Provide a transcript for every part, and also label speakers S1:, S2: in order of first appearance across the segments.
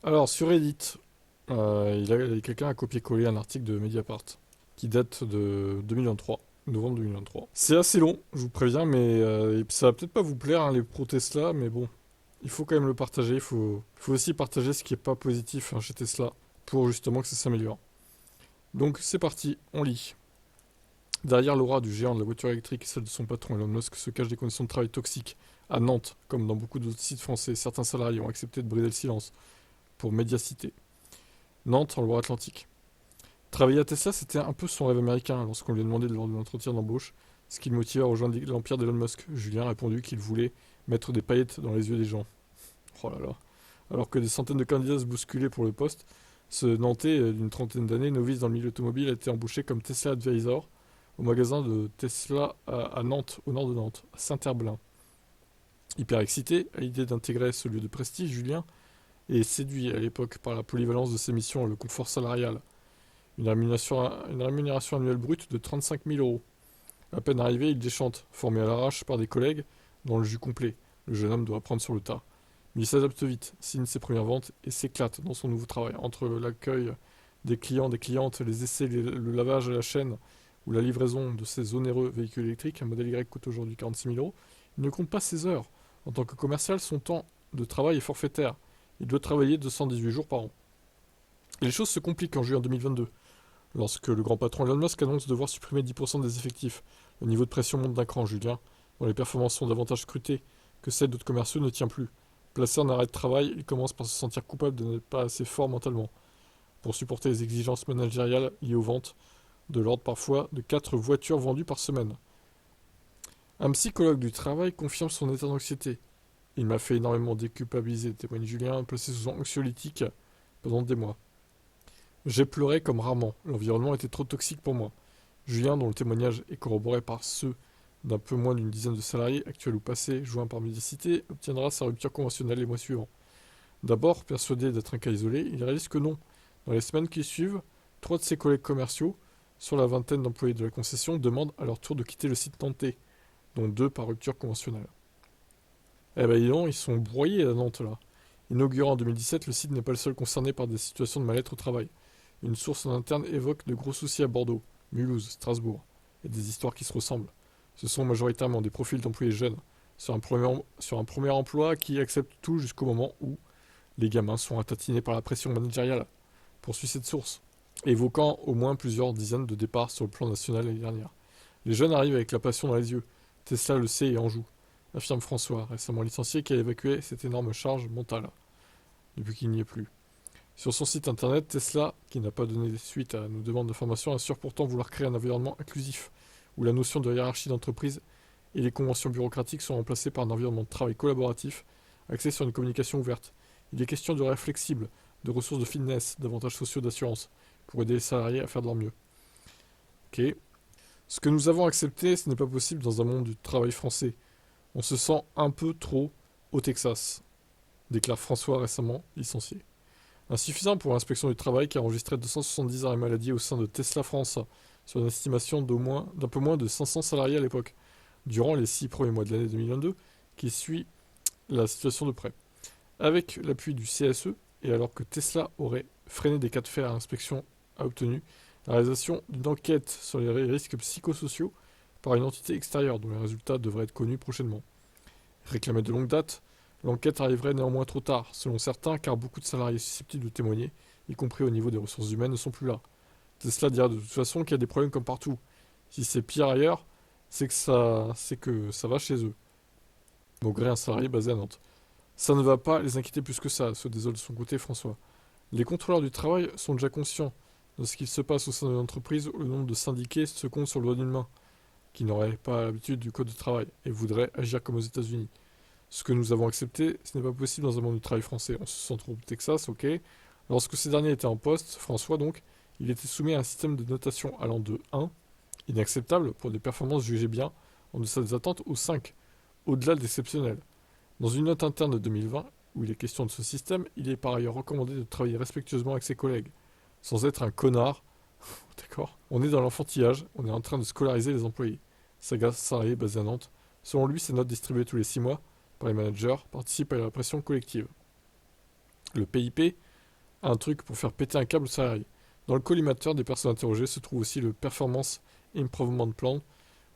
S1: Alors, sur Reddit, quelqu'un a copié-collé un article de Mediapart qui date de 2023, novembre 2023. C'est assez long, je vous préviens, mais ça va peut-être pas vous plaire, hein, les pro Tesla, mais bon, il faut quand même le partager. Il faut aussi partager ce qui est pas positif, hein, chez Tesla pour justement que ça s'améliore. Donc, c'est parti, on lit. Derrière l'aura du géant de la voiture électrique et celle de son patron Elon Musk se cachent des conditions de travail toxiques. À Nantes, comme dans beaucoup d'autres sites français, certains salariés ont accepté de briser le silence pour médiacité. Nantes, en Loire-Atlantique. Travailler à Tesla, c'était un peu son rêve américain lorsqu'on lui a demandé lors de l'entretien d'embauche ce qui le motivait à rejoindre l'empire d'Elon Musk. Julien a répondu qu'il voulait mettre des paillettes dans les yeux des gens. Oh là là. Alors que des centaines de candidats se bousculaient pour le poste, ce Nantais d'une trentaine d'années, novice dans le milieu automobile, a été embauché comme Tesla Advisor au magasin de Tesla à Nantes, au nord de Nantes, à Saint-Herblain. Hyper excité à l'idée d'intégrer ce lieu de prestige, Julien est séduit à l'époque par la polyvalence de ses missions et le confort salarial. Une rémunération annuelle brute de 35 000 euros. À peine arrivé, il déchante, formé à l'arrache par des collègues dans le jus complet. Le jeune homme doit apprendre sur le tas. Mais il s'adapte vite, signe ses premières ventes et s'éclate dans son nouveau travail. Entre l'accueil des clients, des clientes, les essais, le lavage à la chaîne ou la livraison de ces onéreux véhicules électriques, un modèle Y coûte aujourd'hui 46 000 euros, il ne compte pas ses heures. En tant que commercial, son temps de travail est forfaitaire. Il doit travailler 218 jours par an. Et les choses se compliquent en juillet 2022, lorsque le grand patron Elon Musk annonce devoir supprimer 10% des effectifs. Le niveau de pression monte d'un cran, Julien, dont les performances sont davantage scrutées que celles d'autres commerciaux, ne tient plus. Placé en arrêt de travail, il commence par se sentir coupable de n'être pas assez fort mentalement pour supporter les exigences managériales liées aux ventes, de l'ordre parfois de 4 voitures vendues par semaine. Un psychologue du travail confirme son état d'anxiété. Il m'a fait énormément déculpabiliser, témoigne Julien, placé sous anxiolytique pendant des mois. J'ai pleuré comme rarement, l'environnement était trop toxique pour moi. Julien, dont le témoignage est corroboré par ceux d'un peu moins d'une dizaine de salariés, actuels ou passés, joints par médicité, obtiendra sa rupture conventionnelle les mois suivants. D'abord, persuadé d'être un cas isolé, il réalise que non. Dans les semaines qui suivent, 3 de ses collègues commerciaux, sur la vingtaine d'employés de la concession, demandent à leur tour de quitter le site tenté, dont 2 par rupture conventionnelle. Eh ben dis donc, ils sont broyés à Nantes là. Inauguré en 2017, le site n'est pas le seul concerné par des situations de mal-être au travail. Une source en interne évoque de gros soucis à Bordeaux, Mulhouse, Strasbourg, et des histoires qui se ressemblent. Ce sont majoritairement des profils d'employés jeunes, sur un premier emploi qui acceptent tout jusqu'au moment où les gamins sont ratatinés par la pression managériale, poursuit cette source, évoquant au moins plusieurs dizaines de départs sur le plan national l'année dernière. Les jeunes arrivent avec la passion dans les yeux. Tesla le sait et en joue, affirme François, récemment licencié, qui a évacué cette énorme charge mentale, depuis qu'il n'y est plus. Sur son site internet, Tesla, qui n'a pas donné suite à nos demandes d'information, assure pourtant vouloir créer un environnement inclusif, où la notion de hiérarchie d'entreprise et les conventions bureaucratiques sont remplacées par un environnement de travail collaboratif, axé sur une communication ouverte. Il est question de horaires flexibles, de ressources de fitness, d'avantages sociaux d'assurance, pour aider les salariés à faire de leur mieux. Ok. Ce que nous avons accepté, ce n'est pas possible dans un monde du travail français. On se sent un peu trop au Texas, déclare François récemment licencié. Insuffisant pour l'inspection du travail qui a enregistré 270 arrêts maladie au sein de Tesla France, sur une estimation d'un peu moins de 500 salariés à l'époque, durant les 6 premiers mois de l'année 2022, qui suit la situation de près. Avec l'appui du CSE, et alors que Tesla aurait freiné des cas de fer à l'inspection a obtenu la réalisation d'une enquête sur les risques psychosociaux par une entité extérieure dont les résultats devraient être connus prochainement. Réclamée de longue date, l'enquête arriverait néanmoins trop tard, selon certains, car beaucoup de salariés susceptibles de témoigner, y compris au niveau des ressources humaines, ne sont plus là. Tesla dira de toute façon qu'il y a des problèmes comme partout. Si c'est pire ailleurs, c'est que ça va chez eux. Malgré un salarié basé à Nantes. Ça ne va pas les inquiéter plus que ça, se désole de son côté François. Les contrôleurs du travail sont déjà conscients de ce qu'il se passe au sein de l'entreprise où le nombre de syndiqués se compte sur le doigt d'une main, qui n'auraient pas l'habitude du code du travail et voudraient agir comme aux États-Unis. Ce que nous avons accepté, ce n'est pas possible dans un monde du travail français. On se sent trop au Texas, ok. Lorsque ces derniers étaient en poste, François donc, il était soumis à un système de notation allant de 1, inacceptable pour des performances jugées bien, en deçà des attentes, au 5, au-delà de l'exceptionnel. Dans une note interne de 2020, où il est question de ce système, il est par ailleurs recommandé de travailler respectueusement avec ses collègues, sans être un connard. D'accord. On est dans l'enfantillage, on est en train de scolariser les employés. Saga salarié basé à Nantes. Selon lui, ces notes distribuées tous les 6 mois par les managers participent à la pression collective. Le PIP un truc pour faire péter un câble salarié. Dans le collimateur des personnes interrogées se trouve aussi le Performance Improvement Plan,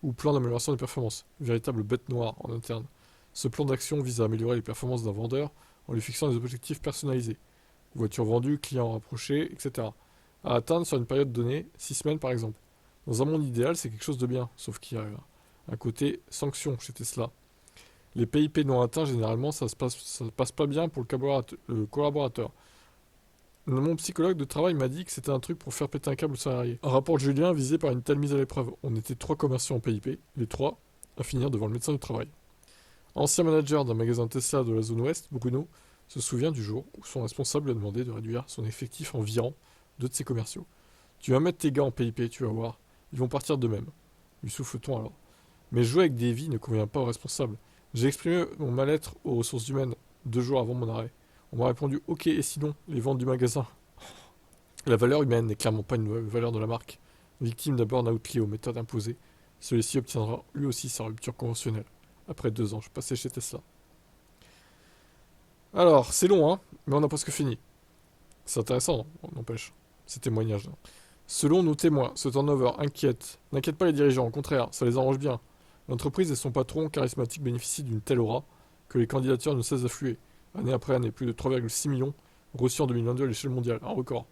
S1: ou plan d'amélioration des performances, une véritable bête noire en interne. Ce plan d'action vise à améliorer les performances d'un vendeur en lui fixant des objectifs personnalisés. Voitures vendues, clients rapprochés, etc. À atteindre sur une période donnée, 6 semaines par exemple. Dans un monde idéal, c'est quelque chose de bien, sauf qu'il y a un côté sanction chez Tesla. Les PIP non atteints, généralement, ça passe pas bien pour le collaborateur. Mon psychologue de travail m'a dit que c'était un truc pour faire péter un câble salarié. Un rapport de Julien visé par une telle mise à l'épreuve. On était 3 commerciaux en PIP, les 3 à finir devant le médecin du travail. Ancien manager d'un magasin Tesla de la zone ouest, Bruno se souvient du jour où son responsable lui a demandé de réduire son effectif en virant 2 de ses commerciaux. Tu vas mettre tes gars en PIP, tu vas voir. Ils vont partir d'eux-mêmes. Lui souffle-t-on alors. Mais jouer avec des vies ne convient pas aux responsables. J'ai exprimé mon mal-être aux ressources humaines 2 jours avant mon arrêt. On m'a répondu ok, et sinon, les ventes du magasin. La valeur humaine n'est clairement pas une valeur de la marque. Victime d'un burn-out lié aux méthodes imposées, celui-ci obtiendra lui aussi sa rupture conventionnelle. Après 2 ans, je passais chez Tesla. Alors, c'est long, hein, mais on a presque fini. C'est intéressant, n'empêche, ces témoignages. Selon nos témoins, ce turnover n'inquiète pas les dirigeants, au contraire, ça les arrange bien. L'entreprise et son patron charismatique bénéficient d'une telle aura que les candidatures ne cessent d'affluer. Année après année, plus de 3,6 millions reçus en 2022 à l'échelle mondiale, un record.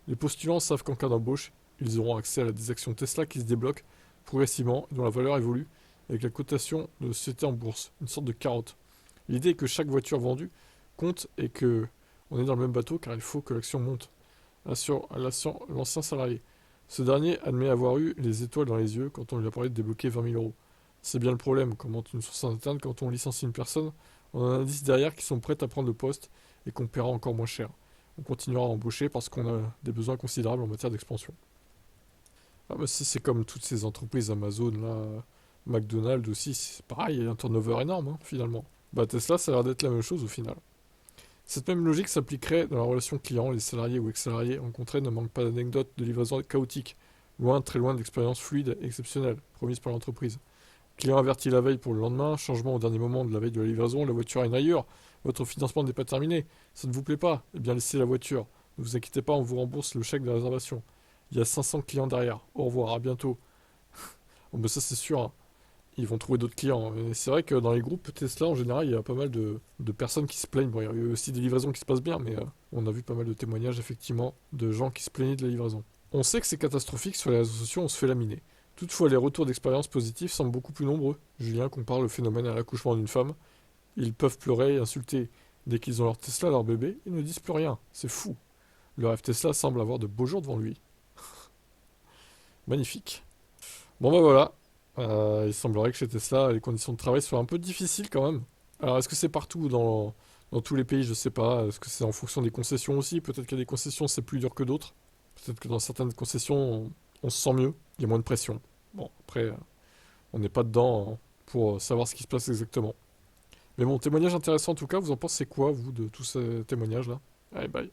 S1: Les postulants savent qu'en cas d'embauche, ils auront accès à des actions Tesla qui se débloquent progressivement et dont la valeur évolue avec la cotation de la société en bourse, une sorte de carotte. L'idée est que chaque voiture vendue compte et que on est dans le même bateau car il faut que l'action monte, assure l'ancien salarié. Ce dernier admet avoir eu les étoiles dans les yeux quand on lui a parlé de débloquer 20 000 euros. C'est bien le problème, commente une source interne, quand on licencie une personne, on a un indice derrière qui sont prêts à prendre le poste et qu'on paiera encore moins cher. On continuera à embaucher parce qu'on a des besoins considérables en matière d'expansion. Ah bah c'est comme toutes ces entreprises Amazon, là, McDonald's aussi, c'est pareil, il y a un turnover énorme finalement. Bah Tesla, ça a l'air d'être la même chose au final. Cette même logique s'appliquerait dans la relation client, les salariés ou ex-salariés rencontrés ne manquent pas d'anecdotes de livraison chaotique, loin, très loin d'expériences fluides et exceptionnelles, promises par l'entreprise. Client averti la veille pour le lendemain, changement au dernier moment de la veille de la livraison, la voiture a une rayure, votre financement n'est pas terminé, ça ne vous plaît pas, eh bien laissez la voiture. Ne vous inquiétez pas, on vous rembourse le chèque de réservation. Il y a 500 clients derrière. Au revoir, à bientôt. Bon, ben ça c'est sûr, hein. Ils vont trouver d'autres clients. Et c'est vrai que dans les groupes Tesla, en général, il y a pas mal de personnes qui se plaignent. Bon, il y a eu aussi des livraisons qui se passent bien, mais on a vu pas mal de témoignages, effectivement, de gens qui se plaignaient de la livraison. On sait que c'est catastrophique, sur les réseaux sociaux, on se fait laminer. Toutefois, les retours d'expérience positives semblent beaucoup plus nombreux. Julien compare le phénomène à l'accouchement d'une femme. Ils peuvent pleurer et insulter. Dès qu'ils ont leur Tesla, leur bébé, ils ne disent plus rien. C'est fou. Le rêve Tesla semble avoir de beaux jours devant lui. Magnifique. Bon ben voilà. Il semblerait que chez Tesla, les conditions de travail soient un peu difficiles quand même. Alors est-ce que c'est partout dans tous les pays? Je sais pas. Est-ce que c'est en fonction des concessions aussi? Peut-être qu'il y a des concessions c'est plus dur que d'autres. Peut-être que dans certaines concessions on se sent mieux. Il y a moins de pression. Bon, après, on n'est pas dedans pour savoir ce qui se passe exactement. Mais bon, témoignage intéressant en tout cas. Vous en pensez quoi, vous, de tous ces témoignages-là? Allez, bye.